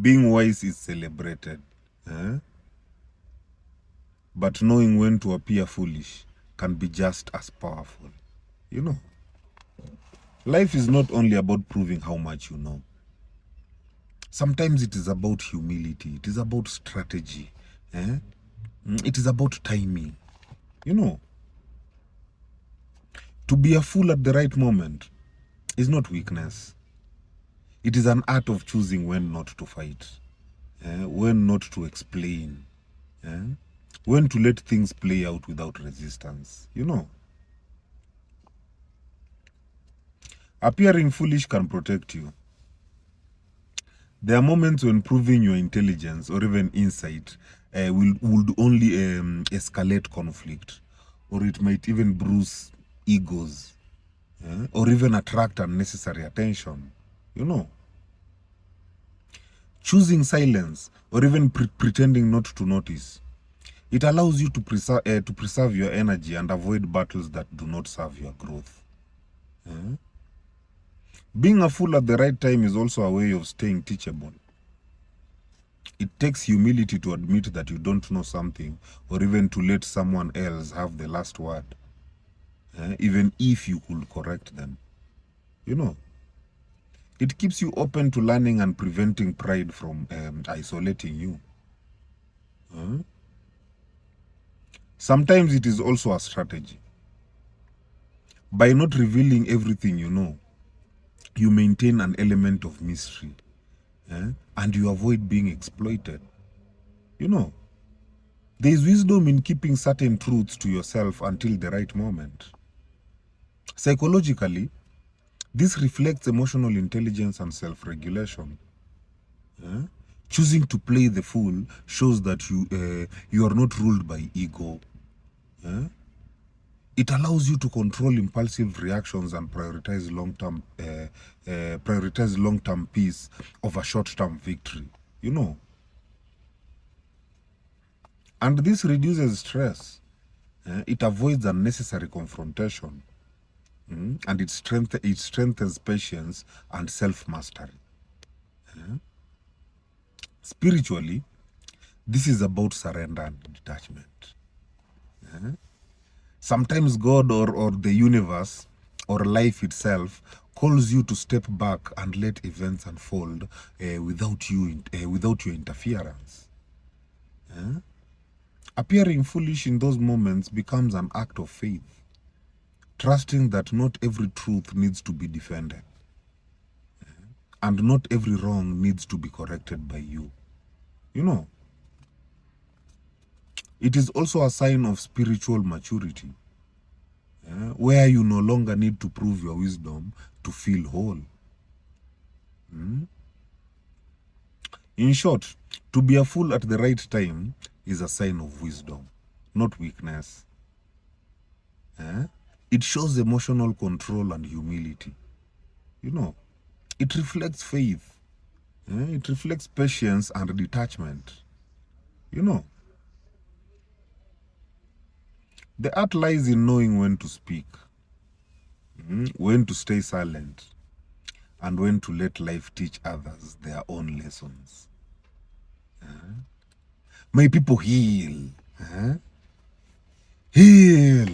Being wise is celebrated. Eh? But knowing when to appear foolish can be just as powerful. You know, life is not only about proving how much you know. Sometimes it is about humility. It is about strategy. Eh? It is about timing. You know, to be a fool at the right moment is not weakness. It is an art of choosing when not to fight, when not to explain, when to let things play out without resistance. You know, appearing foolish can protect you. There are moments when proving your intelligence or even insight would only escalate conflict, or it might even bruise egos, or even attract unnecessary attention. You know, choosing silence or even pretending not to notice, it allows you to preserve your energy and avoid battles that do not serve your growth. Being a fool at the right time is also a way of staying teachable. It takes humility to admit that you don't know something, or even to let someone else have the last word, even if you could correct them. You know, it keeps you open to learning and preventing pride from isolating you. Sometimes it is also a strategy. By not revealing everything you know, you maintain an element of mystery, and you avoid being exploited. You know, there is wisdom in keeping certain truths to yourself until the right moment. Psychologically, this reflects emotional intelligence and self-regulation. Choosing to play the fool shows that you are not ruled by ego. It allows you to control impulsive reactions and prioritize long-term peace over short-term victory. You know, and this reduces stress. It avoids unnecessary confrontation, and it strengthens patience and self-mastery. Spiritually, this is about surrender and detachment. Sometimes God or the universe or life itself calls you to step back and let events unfold without your interference. Appearing foolish in those moments becomes an act of faith, trusting that not every truth needs to be defended, and not every wrong needs to be corrected by you. You know, it is also a sign of spiritual maturity, where you no longer need to prove your wisdom to feel whole. In short, to be a fool at the right time is a sign of wisdom, not weakness. It shows emotional control and humility. You know, it reflects faith. It reflects patience and detachment. You know, the art lies in knowing when to speak, when to stay silent, and when to let life teach others their own lessons. May people heal. Heal.